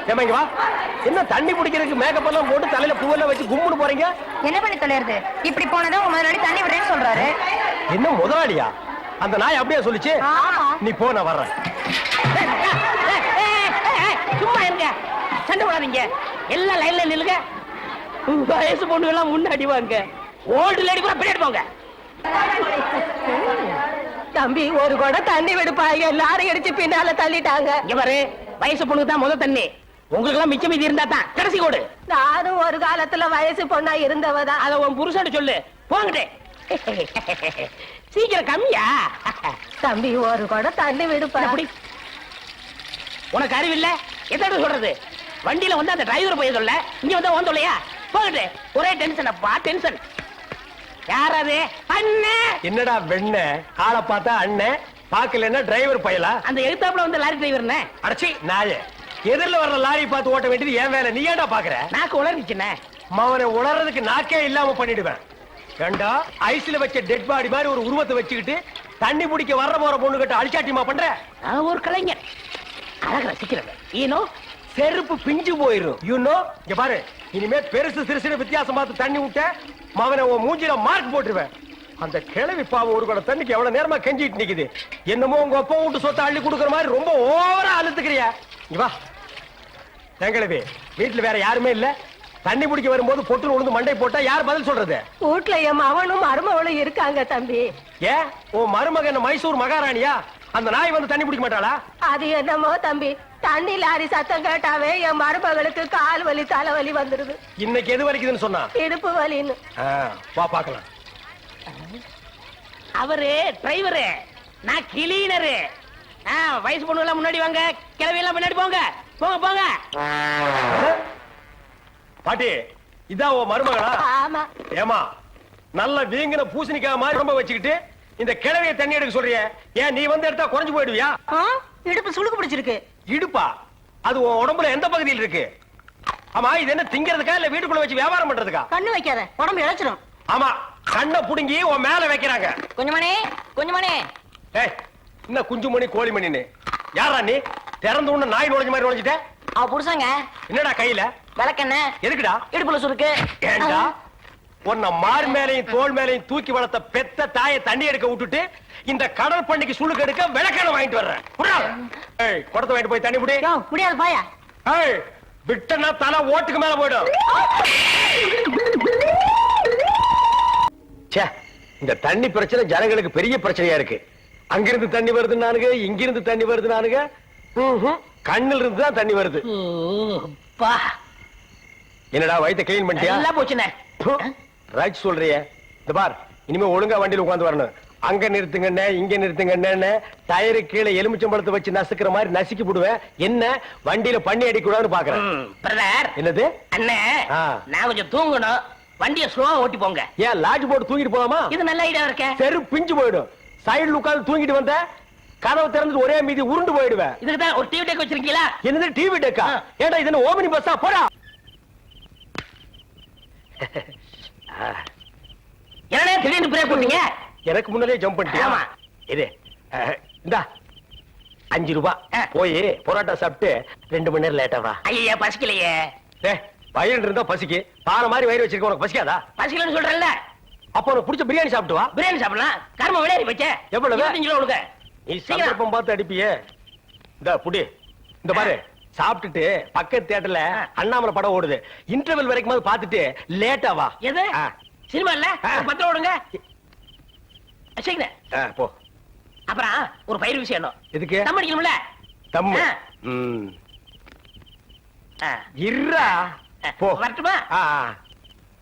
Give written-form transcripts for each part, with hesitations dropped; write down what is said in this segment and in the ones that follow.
ஏமாங்க வா. என்ன தண்ணி குடிக்கிறதுக்கு மேக்கப் எல்லாம் போட்டு தலையில பூவெல்லாம் வச்சு கும்முன்னு போறீங்க? என்ன பண்ணி தொலைறது? இப்படி போனதும் உங்க முதலாளி தண்ணி விடுறேன்னு சொல்றாரு. என்ன முதலாளியா? அந்த நாய் அப்படியே சொல்லிச்சு. நீ போ, நான் வர்றேன். சும்மா இருங்க, சண்டை போடாதீங்க. எல்லாம் லைன்ல நில்லுங்க. வயசு பொண்ணு எல்லாம் முன்னாடி வாங்க. ஓல்டு லேடி கூட பின்னாடி போங்க. தம்பி ஒரு கூட தண்ணி விடுப்பாங்க, எல்லாரும் அடிச்சு பின்னால தள்ளிட்டாங்க. இங்க பாரு, வயசு பொண்ணுக்கு தான் முதல் தண்ணி. உங்களுக்கு எல்லாம் மிச்சம் மீதி இருந்தா தான் கடைசி கோடு. நானும் ஒரு காலத்துல வயசு பொண்ணா இருந்தவதான். அத உன் புருஷன் சொல்லு. போங்கட்டே. சீக்கிரம் கம்மியா? தம்பி ஒரு கூட தண்ணி விடுப்பா. உனக்கு அறிவில்ல? எத்தனை சொல்றது? வண்டியில வந்து அந்த டிரைவர் போய் சொல்ல, இங்க வந்து ஓன் சொல்லையா? போகட்டு. ஒரே டென்ஷன் அப்பா, டென்ஷன். யாராவது? அண்ணன். என்னடா வெண்ண? ஆளை பார்த்தா அண்ணன், பாக்கலன்னா டிரைவர் பயலா? அந்த எழுத்தாப்புல வந்து லாரி டிரைவர். அடச்சி நாயே, எதிரில வர்ற லாரி பார்த்து ஓட்ட வேண்டியது ஏன் வேலை? நீ ஏன்டா பாக்குற? நாக்கு உளறிச்சுண்ணே. மவனை உளறதுக்கு நாக்கே இல்லாம பண்ணிடுவேன். ஏண்டா ஐஸ்ல வச்ச டெட் பாடி மாதிரி ஒரு உருவத்தை வச்சுக்கிட்டு தண்ணி பிடிக்க வர்ற போற பொண்ணு கிட்ட அழிச்சாட்டியமா பண்ற? நான் ஒரு கலைஞர், அழக ரசிக்கிறவன். ஈனோ செருப்பு பிஞ்சு போயிரும். யூனோ, இங்க பாரு, இனிமே பெருசு சிறுசு வித்தியாசம் பார்த்து தண்ணி விட்ட மவனை உன் மூஞ்சில மார்க் போட்டுருவேன். அந்த கிழவி பாவம் ஒரு கூட தண்ணிக்கு எவ்வளவு நேரமா கெஞ்சிட்டு நிக்குது. என்னமோ உங்க அப்பா வீட்டு சொத்தை அள்ளி கொடுக்குற மாதிரி ரொம்ப ஓவரா அழுத்துக்கிறியா? இங்க வா. எங்களவே வீட்டுல வேற யாருமே இல்ல. தண்ணி பிடிக்க வரும்போது பொட்டு உழுந்து மண்டை போட்டா யார் பதில் சொல்றது? வீட்டுல என் மவனும் மருமகளும் இருக்காங்க தம்பி. ஏன் உன் மருமகன் மைசூர் மகாராணியா? அந்த நாய் வந்து தண்ணி பிடிக்க மாட்டாளா? அது என்னமோ தம்பி, தண்ணி லாரி சத்தம் கேட்டாவே என் மருமகளுக்கு கால் வலி தலைவலி வந்துருது. இன்னைக்கு எது வலிக்குதுன்னு சொன்னா? இடுப்பு வலின்னு. வா பாக்கலாம். அவரு டிரைவரு, நான் கிளீனரு. வயசு பொண்ணு எல்லாம் முன்னாடி வாங்க, கிளவி எல்லாம் முன்னாடி போங்க. போங்க போங்க. பாட்டி, இதான் உன் மருமகளா? ஆமா. ஏமா, நல்ல வீங்கின பூசணிக்காய் மாதிரி ரொம்ப வச்சுக்கிட்டு இந்த கிழவியை தண்ணி எடுக்க சொல்றிய? ஏன் நீ வந்து எடுத்தா குறைஞ்சு போயிடுவியா? இடுப்பு சுளுக்கு பிடிச்சிருக்கு. இடுப்பா? அது உன் உடம்புல எந்த பகுதியில் இருக்கு? ஆமா, இது என்ன திங்கிறதுக்கா இல்ல வீட்டுக்குள்ள வச்சு வியாபாரம் பண்றதுக்கா? கண்ணு வைக்காத, உடம்பு இழைச்சிடும். ஆமா, கண்ணை புடுங்கி உன் மேல வைக்கிறாங்க. கொஞ்சமணி, கொஞ்சமணி. ஏய், என்ன குஞ்சுமணி கோழிமணின்னு? யாரா நீ? திறந்து உன்ன நாய் நுழைஞ்ச மாதிரி நுழைஞ்சிட்ட? அவ புருஷங்க. என்னடா கையில? விளக்கெண்ண. எதுக்குடா? இடுப்புல சுருக்கு. ஏண்டா உன்ன மார் மேலையும் தோல் மேலையும் தூக்கி வளர்த்த பெத்த தாயை தண்ணி எடுக்க விட்டுட்டு இந்த கடல் பண்ணிக்கு சுளுக்கு எடுக்க விளக்கெண்ண வாங்கிட்டு வர்றேன். குடத்தை வாங்கிட்டு போய் தண்ணி புடி. முடியாது பாயா. விட்டனா தலை ஓட்டுக்கு மேல போயிடும். இந்த தண்ணி பிரச்சனை ஜனங்களுக்கு பெரிய பிரச்சனையா இருக்கு. அங்கிருந்து தண்ணி வருது நானுங்க, இங்கிருந்து தண்ணி வருது நானுங்க. கண்ணில் இருந்து தான் தண்ணி வருது. என்னடா வயித்தை கிளீன் பண்ணிட்டியா? எல்லாம் போச்சுனே. ரைட் சொல்றியே. இந்த பார், இனிமே ஒழுங்கா வண்டியில உட்கார்ந்து வரணும். அங்க நிறுத்துங்கண்ணே, இங்க நிறுத்துங்கண்ணே. டயரு கீழே எலுமிச்சம்பழத்தை வச்சு நசுக்கிற மாதிரி நசுக்கி போடுவேன். என்ன வண்டியில பண்ணி அடிக்க கூடாதுன்னு பாக்குறேன். பிரதர். என்னது? அண்ணே, நான் கொஞ்சம் தூங்கணும். வண்டியை ஸ்லோவா ஓட்டி போங்க. ஏன் லாட்ஜ் போட்டு தூங்கிட்டு போலாமா? இது நல்ல ஐடியா இருக்க. செரு பிஞ்சு போயிடும். சைடுல உட்கார்ந்து தூங்கிட்டு வந்த கதவு திறந்து ஒரே மீதி உருண்டு போயிடுவேன். இதுக்கு தான் ஒரு டிவி டெக் வச்சிருக்கீங்களா? என்னது டிவி டெக்கா? ஏடா இது என்ன ஓமினி பஸ்ஸா? போடா. என்னடா திடீர்னு பிரேக் போட்டீங்க? எனக்கு முன்னாடியே ஜம்ப் பண்ணிட்டியா? ஆமா. இது இந்தா 5 ரூபாய். போய் பரோட்டா சாப்பிட்டு 2 மணி நேரம் லேட்டா வா. ஐயா பசிக்கலையே. வயிறு இருந்தா பசிக்கு. பானை மாதிரி வயிறு வச்சிருக்க, உனக்கு பசிக்காதா? பசிக்கலன்னு சொல்றேன்ல. அப்ப உனக்கு பிடிச்ச பிரியாணி சாப்பிட்டு வா. பிரியாணி சாப்பிடலாம். கர்ம விளையாடி வச்ச. எவ்வளவு? 25 கிலோ கொடுங்க. நீ சந்தர்ப்பம் பார்த்து அடிப்பியே. இந்த புடி. இந்த பாரு, சாப்பிட்டுட்டு பக்கத்து தியேட்டர்ல அண்ணாமலை படம் ஓடுது. இன்டர்வல் வரைக்கும் பார்த்துட்டு லேட்டா வா. எது? சினிமா இல்ல? 10 ஓடுங்க. போ. அப்புறம் ஒரு பயிர் விஷயம். எதுக்கு? தம் அடிக்கணும்ல. தம். இருடா. போ. வரட்டுமா?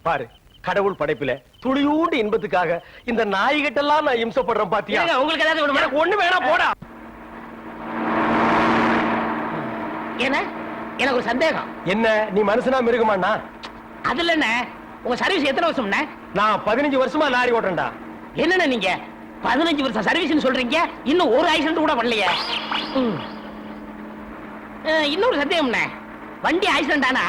பாரு, கடவுள் படைப்புல துளியூண்டு இன்பத்துக்காக இந்த நாய்கிட்டெல்லாம் நான் இம்சப்படுறேன் பாத்தியா? உங்களுக்கு ஏதாவது எனக்கு ஒண்ணு வேணா போடா. என்ன? எனக்கு ஒரு சந்தேகம். என்ன, நீ மனுஷனா மிருகமாண்ணா? அதுல என்ன, உங்க சர்வீஸ் எத்தனை வருஷம்னா? நான் 15 வருஷமா லாரி ஓட்டுறேன்டா. என்னன்னா நீங்க 15 வருஷம் சர்வீஸ்னு சொல்றீங்க, இன்னும் ஒரு ஆக்சிடென்ட் கூட பண்ணலையே. இன்னொரு சந்தேகம்ண்ணே, வண்டி ஆக்சிடென்ட் ஆனா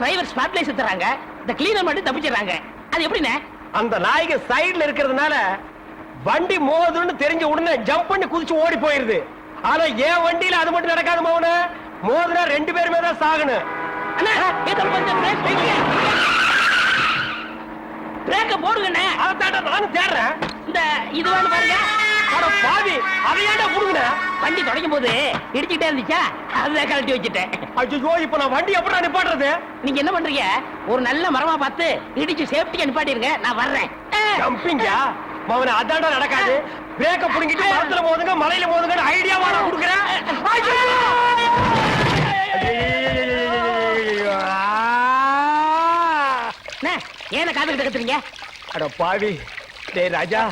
டிரைவர் ஸ்பாட்ல செத்துறாங்க, இந்த கிளீனர் மட்டும் தப்பிச்சிடறாங்க. அது எப்படிண்ணே? அந்த நாய்க்கு சைடுல இருக்கிறதுனால வண்டி மோதுன்னு தெரிஞ்ச உடனே ஜம்ப் பண்ணி குதிச்சு ஓடி போயிருது. ஆனா என் வண்டியில அது மட்டும் நடக்காது மௌன. மோதினா 2 பேருமே தான் சாகணும். அண்ணா ஏதோ கொஞ்சம் பிரேக்க போடுங்கண்ணே. அதான்டா நானும் தேடுறேன். இந்த இது வேணும் பாருங்க. அட பாவி, அதை ஏன்டா புடுங்குன? வண்டி தொடங்கும் போது இடிச்சுக்கிட்டே இருந்துச்சா, அதுதான் கழட்டி வச்சுட்டேன். ஐயோ, இப்ப நான் வண்டி எப்படா நிப்பாட்டுறது? நீங்க என்ன பண்றீங்க, ஒரு நல்ல மரமா பார்த்து இடிச்சு சேஃப்டியா நிப்பாட்டிருங்க, நான் வர்றேன். ஜம்பிங்கா மவனே, அதான்டா நடக்காது. பிரேக்க புடுங்கிட்டு மரத்துல மோதுங்க, மலையில மோதுங்க ஐடியாவா நான் கொடுக்குறேன். ஏன காதுகிட்ட கத்துறீங்க? அட பாவி, டேய் ராஜா,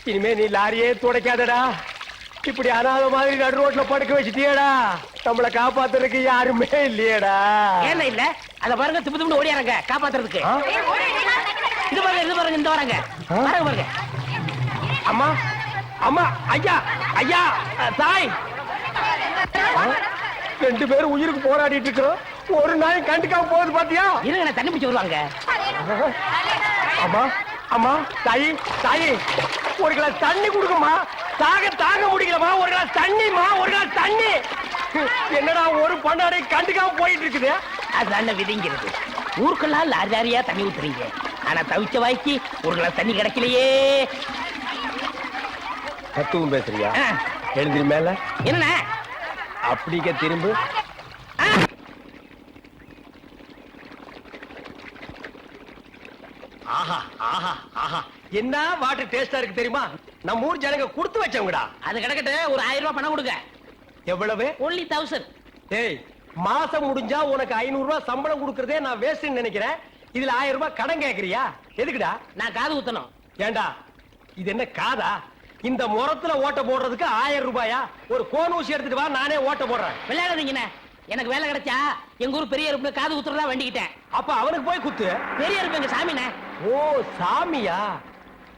இனிமே நீ லாரியே துடைக்காதடா. இப்படி அனாத மாதிரி நடு ரோட்ல படுக்க வச்சுட்டியேடா. நம்மள காப்பாத்துறதுக்கு யாருமே இல்லையேடா. ஏன் இல்ல? அத பாருங்க, திப்பு திப்பு ஓடியாரங்க காப்பாத்துறதுக்கு. இது பாருங்க, இது பாருங்க, இந்த வராங்க பாருங்க பாருங்க. அம்மா அம்மா, ஐயா ஐயா, தாய், 2 பேரும் உயிருக்கு போராடிட்டு இருக்கோம். ஒரு நாய் கண்டுக்காம போகுது பாத்தியா? இருங்க, தண்ணி பிடிச்சு வருவாங்க. அம்மா அம்மா, தாயி தாயி, ஒரு கிளாஸ் தண்ணி கொடுக்குமா. தாங்க முடியலமா. ஒரு கிளாஸ் தண்ணிமா, ஒரு கிளாஸ் தண்ணி. என்னடா ஒரு பண்ணாடை கண்டுக்காம போயிட்டு இருக்குது. அதுதான் விதிங்கிறது. ஊருக்கெல்லாம் லாரியா தண்ணி ஊத்துறீங்க, ஆனா தவிச்ச வாய்க்கு ஒரு கிளாஸ் தண்ணி கிடைக்கலையே. தத்துவம் பேசுறியா? எழுந்திரி மேல. என்ன அப்படிங்க திரும்ப. ஆஹா ஆஹா ஆஹா, என்ன வாட்டர் டேஸ்டா இருக்கு தெரியுமா? நம்ம ஊர் ஜனங்க கொடுத்து வச்சவங்கடா. அது கிடக்கட்டு, ஒரு 1000 ரூபாய் பணம் கொடுங்க. எவ்வளவு? only 1000. ஏய், மாசம் முடிஞ்சா உனக்கு 500 ரூபாய் சம்பளம் கொடுக்கறதே நான் வேஸ்ட்னு நினைக்கிறேன். இதுல 1000 ரூபாய் கடன் கேக்குறியா? எதுக்குடா? நான் காது ஊத்தணும். ஏண்டா, இது என்ன காதா? இந்த முறத்துல ஓட்ட போடுறதுக்கு 1000 ரூபாயா? ஒரு கோன் ஊசி எடுத்துட்டு வா, நானே ஓட்ட போடுறேன். விளையாடுறீங்கண்ணே. எனக்கு வேலை கிடைச்சா எங்க ஊர் பெரிய இருப்பு காது ஊத்துறதா வேண்டிக்கிட்டேன். அப்ப அவனுக்கு போய் குத்து. பெரிய இருப்பு எங்க சாமிண்ணே. ஓ சாமியா?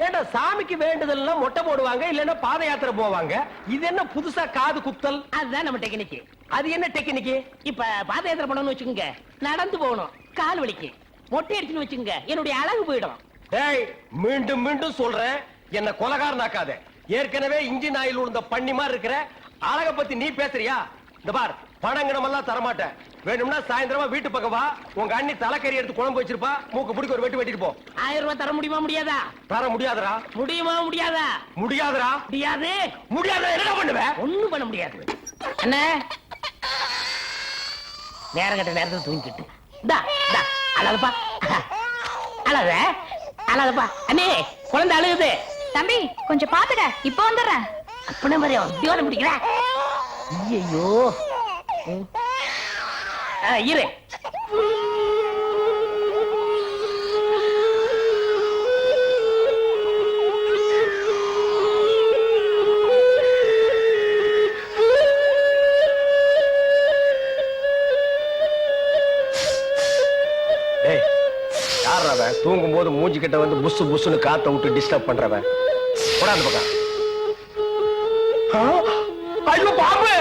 ஏண்டா, சாமிக்கு வேண்டுதல்லாம் மொட்டை போடுவாங்க, இல்லன்னா பாத யாத்திரை போவாங்க. இது என்ன புதுசா காது குத்தல்? அதுதான் நம்ம டெக்னிக். அது என்ன டெக்னிக்? இப்ப பாத யாத்திரை பண்ணணும்னு வச்சுக்கோங்க, நடந்து போகணும், கால் வலிக்கு. மொட்டை அடிச்சுன்னு வச்சுக்கோங்க, என்னுடைய அழகு போயிடும். டேய், மீண்டும் மீண்டும் சொல்றேன், என்ன கொலகாரனாக்காத. ஏற்கனவே இன்ஜின் ஆயில் உள்ள பண்ணி மாதிரி இருக்கிற. அழக பத்தி நீ பேசுறியா? இந்த பார், பணங்கணமெல்லாம் தரமாட்டேன். வேணும்னா சாயந்தரமா வீட்டு பக்கம் வா. உங்க அண்ணி தலைக்கறி எடுத்து குழம்பு வச்சிருப்பா. மூக்கு பிடிக்க ஒரு வெட்டி வெட்டிட்டு போ. 1000 ரூபாய் தர முடியுமா முடியாதா? தர முடியாதுடா. முடியுமா முடியாதா? முடியாதுடா. முடியாது. முடியாத என்ன பண்ணுவ? ஒண்ணும் பண்ண முடியாது. அண்ணே, நேரம் கட்ட நேரத்துல தூங்கிட்டு அழகப்பா, அழக அழகப்பா. அண்ணே, குழந்தை அழுகுது. தம்பி கொஞ்சம் பாத்துக்க, இப்ப வந்துடுறேன். அப்படி மாதிரி ஜோட பிடிக்கிற. ஐயோ, இரு. தூங்கும் போது மூஞ்சி கிட்ட வந்து புசு புசுன்னு காத்த விட்டு டிஸ்டர்ப் பண்றவன். போடாது பக்கம். ஐயோ பாம்பு!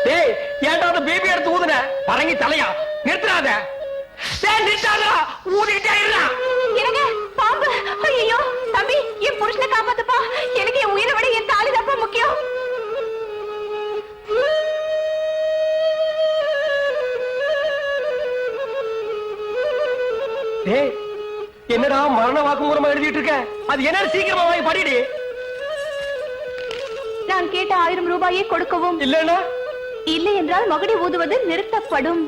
டேய், ஏன்டா அந்த பேபி எடுத்து ஊதுன? பரங்கி தலையா? நிறுத்துறாத. டேய், நிறுத்தாதடா. ஊதிட்டே இருடா. எனக்கு பாம்பு. ஐயோ தம்பி, என் புருஷனை காப்பாத்துப்பா. எனக்கு என் உயிரை விட என் தாலி தான் முக்கியம். டேய், என்னடா மரண வாக்குமூலமா எழுதிட்டு இருக்க? அது என்ன, சீக்கிரமா வாங்கி படிடி. நான் கேட்ட 1000 ரூபாயை கொடுக்கவும், இல்லன்னா இல்லை என்றால் மகுடி ஊதுவது நிறுத்தப்படும்.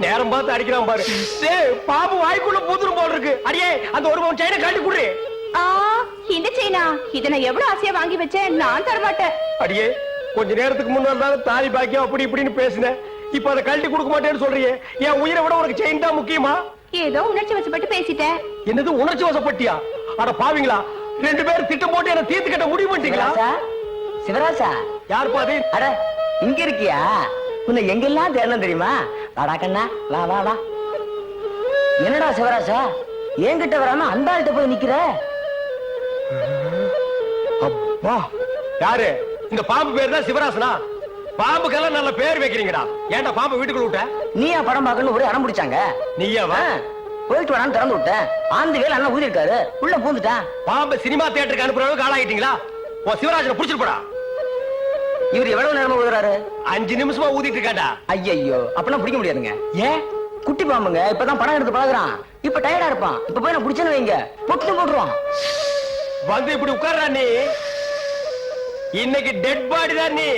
நேரம் பார்த்து அடிக்கிறான் பாரு. டேய், பாம்பு வாய்க்குள்ள பூதுரும் போல இருக்கு. அடியே, அந்த ஒரு பவுன் செயினை கட்டி குடு. இந்த செயினா? இத நான் எவ்வளவு ஆசையா வாங்கி வச்சேன், நான் தர மாட்டேன். அடியே, கொஞ்ச நேரத்துக்கு முன்னாடி தாலி பாக்கியம் அப்படி இப்படின்னு பேசினேன். இப்ப அதை கழட்டி கொடுக்க மாட்டேன்னு சொல்றியே. என் உயிரை விட உனக்கு செயின் தான் முக்கியமா? ஏதோ உணர்ச்சி வசப்பட்டு பேசிட்டேன். என்னது உணர்ச்சி வசப்பட்டியா? அட பாவீங்களா, 2 பேரும் திட்டம் போட்டு என்ன தீர்த்து கட்ட முடிவு பண்ணிட்டீங்களா? சிவராசா, யார் பாதி? அட இங்க இருக்கியா? உன்னை எங்கெல்லாம் தேடணும் தெரியுமா? வாடா கண்ணா, வா வா வா. என்னடா சிவராசா, என்கிட்ட வராம அந்த ஆள்கிட்ட போய் நிக்கிற? அப்பா, யாரு? இந்த பாம்பு பேர் தான் சிவராசனா? பாம்புக்கெல்லாம் நல்ல பேர் வைக்கிறீங்கடா. ஏன்டா பாம்பு வீட்டுக்குள்ள விட்ட? நீயா படம் பார்க்கணும் ஒரே அடம் பிடிச்சாங்க. நீயாவா? போயிட்டு வரான்னு திறந்து விட்டேன். ஆந்து வேலை அண்ணா ஊதி இருக்காரு, உள்ள பூந்துட்டான். பாம்பு சினிமா தியேட்டருக்கு அனுப்புற அளவுக்கு ஆளாயிட்டீங்களா? ஓ, சிவராஜனை புடிச்சிட்டு போடா. இவர் எவ்வளவு நேரமா ஊதுறாரு? 5 நிமிஷமா ஊதிட்டு இருக்காடா. ஐயோ, அப்பனா பிடிக்க முடியாதுங்க. ஏன்? குட்டி பாம்புங்க, இப்பதான் படம் எடுத்து பழகுறான். இப்ப டயர்டா இருப்பான். இப்ப போய் நான் பிடிச்சேன்னு வைங்க, பொட்டு போட்டுருவான். வந்து இப்படி உட்கார்றா நீ. இன்னைக்கு டெட் பாடி தான் நீ.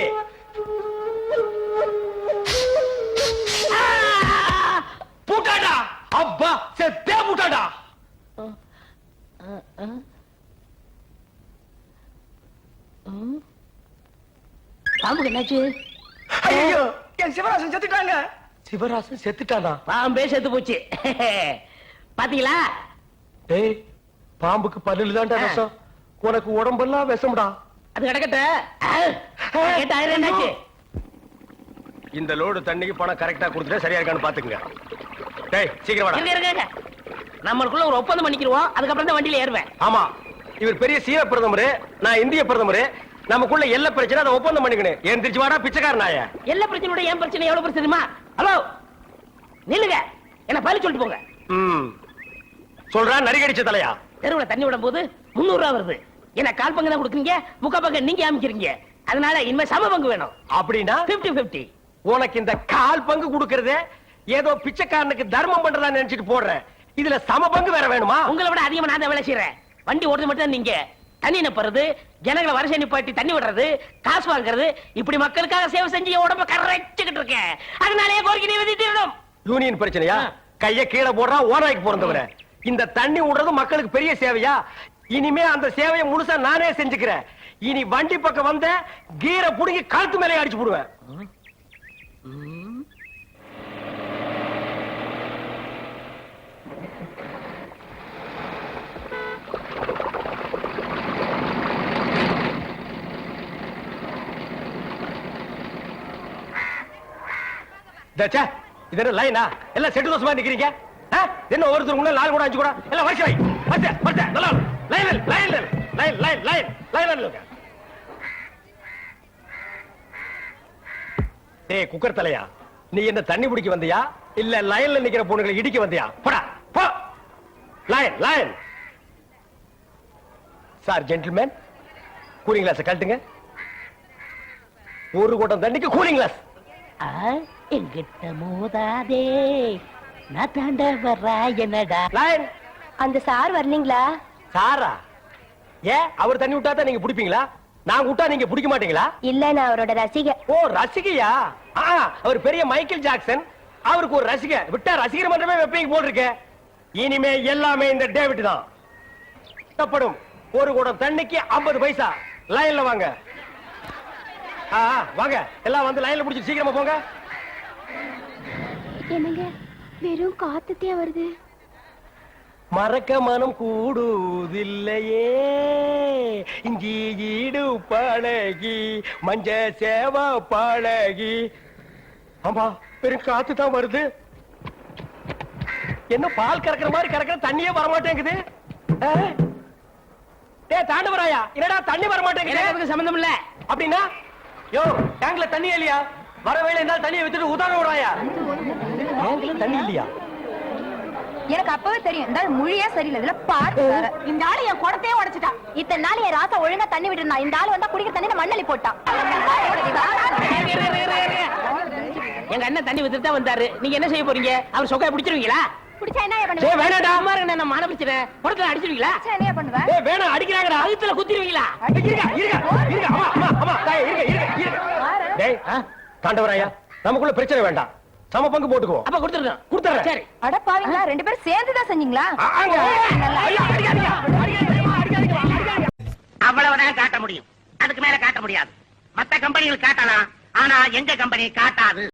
பூட்டாடா. அப்பா செத்தே பூட்டாடா. பாம்புக்கு என்னாச்சு? ஐயோ, என் சிவராசன் செத்துட்டாங்க. சிவராசன் செத்துட்டானா? பாம்பே செத்து போச்சு. பாத்தீங்களா? டேய், பாம்புக்கு பல்லுல தான்டா விஷம். உனக்கு உடம்பெல்லாம் விஷம்டா. அது கிடக்கட்ட. கேட்ட ஆயிரம் என்னாச்சு? இந்த லோடு தண்ணிக்கு பணம் கரெக்டா கொடுத்துட்டு சரியா இருக்கான்னு பாத்துக்கங்க. டேய், சீக்கிரம் வாடா. இருங்க இருங்க. நம்மளுக்குள்ள ஒரு ஒப்பந்தம் பண்ணிக்கிறோம், அதுக்கப்புறம் தான் வண்டியில ஏறுவேன். ஆமா, இவர் பெரிய சீன பிரதமர், நான் இந்திய பிரதமர். நமக்குள்ள எல்லா பிரச்சனை அதை ஒப்பந்தம் பண்ணிக்கணும். எந்திரிச்சு வாடா பிச்சைக்கார நாய. எல்லா பிரச்சனையோட என் பிரச்சனை எவ்வளவு பிரச்சனை தெரியுமா? ஹலோ, நில்லுங்க, என்ன பதில் சொல்லிட்டு போங்க. சொல்றா நரிகடிச்ச தலையா. தெருவுல தண்ணி விடும் போது 300 ரூபா வருது. என்ன கால் பங்கு தான் கொடுக்குறீங்க, முக்கா பங்கு நீங்க அமைக்கிறீங்க. அதனால இனிமே சம பங்கு வேணும். அப்படின்னா 50-50. உனக்கு இந்த கால் பங்கு கொடுக்கறதே ஏதோ பிச்சைக்காரனுக்கு தர்மம் பண்றதா நினைச்சிட்டு போடுறேன். இதுல சம பங்கு வேற வேணுமா? உங்களை விட அதிகமா நான் தான் வேலை செய்யறேன். வண்டி ஓடுறது மட்டும் தான் நீங்க. தண்ணி நிப்பறது, ஜனங்களை வரிசை நிப்பாட்டி தண்ணி விடுறது, காசு வாங்குறது, இப்படி மக்களுக்காக சேவை செஞ்சு என் உடம்ப கரைச்சுக்கிட்டு இருக்கேன். அதனாலேயே கோரிக்கை நிவேதித்திடணும். யூனியன் பிரச்சனையா? கைய கீழே போடுறா ஓனாய்க்கு பிறந்தவர. இந்த தண்ணி விடுறது மக்களுக்கு பெரிய சேவையா? இனிமே அந்த சேவையை முழுசா நானே செஞ்சுக்கிறேன். இனி வண்டி பக்கம் வந்த கீரை புடுங்கி கழுத்து மேலே அடிச்சு போடுவேன். இது என்ன லைனா? எல்லாம் செட்டு தோசமா நிக்கிறீங்க. என்ன ஒருத்தர் முன்னாடி 4 கூட 5 கூட எல்லாம் வரிசை வை. வரிசை நல்லா லைன். ஏய் குக்கர் தலையா, நீ என்ன தண்ணி பிடிக்க வந்தியா இல்ல லைன்ல நிக்கிற பொண்ணுங்களை இடிக்க வந்தியா? போடா போ. Line. Sir gentleman, cooling glass கழட்டுங்க. ஒரு குடம் தண்ணிக்கு கூலிங் கிளாஸ். எங்கிட்ட மோதாதே, நான் தாண்ட வர்றா என்னடா. லைன். அந்த சார் வரலீங்களா? சாரா? ஏன் அவர் தண்ணி விட்டா தான் நீங்க பிடிப்பீங்களா? நான் விட்டா நீங்க பிடிக்க மாட்டீங்களா? இல்ல, நான் அவரோட ரசிகை. ஓ ரசிகையா? அவர் பெரிய மைக்கேல் ஜாக்சன். அவருக்கு ஒரு ரசிகை விட்டா ரசிகர் மன்றமே வெப்பீங்க போல் இருக்கு. இனிமே எல்லாமே இந்த டேவிட் தான். தப்படும். ஒரு குடம் தண்ணிக்கு 50 பைசா. லைன்ல வாங்க. வாங்க எல்லாம் வந்து லைன்ல பிடிச்சி சீக்கிரமா போங்க. என்னங்க வெறும் காத்துட்டே வருது. மறக்க மனம் கூடுதில்லையே, இஞ்சி ஈடு பழகி மஞ்ச சேவா பழகி. ஆமா, வெறும் காத்து தான் வருது. என்ன பால் கறக்கிற மாதிரி கறக்கிற, தண்ணியே வரமாட்டேங்குது. தாண்டவராயா, என்னடா தண்ணி வரமாட்டேங்குது? சம்பந்தம் இல்ல. அப்படின்னா யோ டேங்க்ல தண்ணி இல்லையா? வர வேலை இருந்தாலும் தண்ணியை வித்துட்டு உதாரணம் விடுறாயா? தண்ணி இல்லையா? எனக்கு அப்பவே தெரியும் இந்த ஆள் மொழியே சரியில்லை. இதுல பாத்து இந்த ஆளு என் குடத்தையே உடைச்சிட்டான். இத்தனை நாள் என் ராசா ஒழுங்கா தண்ணி விட்டுருந்தா. இந்த ஆளு வந்தா குடிக்கிற தண்ணி மண்ணலி போட்டான். எங்க அண்ணன் தண்ணி வித்துட்டு தான் வந்தாரு. நீங்க என்ன செய்ய போறீங்க? அவர் சொக்கைய பிடிச்சிருவீங்களா? பிடிச்சா என்ன பண்ணுவீங்க? வேணாடா, அம்மா என்ன மான பிரச்சனை? குடத்துல அடிச்சிருவீங்களா? என்ன பண்ணுவ? வேணாம், அடிக்கிறாங்கடா. அழுத்துல குத்திருவீங்களா? தாண்டவராயா, நமக்குள்ள பிரச்சனை வேண்டாம். சம பங்கு போட்டுக்குவோம். அப்ப கொடுத்துருங்க. சரி. அட பாவீங்களா, 2 பேரும் சேர்ந்து தான் செஞ்சீங்களா? அவ்வளவுதான் காட்ட முடியும், அதுக்கு மேல காட்ட முடியாது. மத்த கம்பெனிகள் காட்டலாம், ஆனா எங்க கம்பெனி காட்டாது.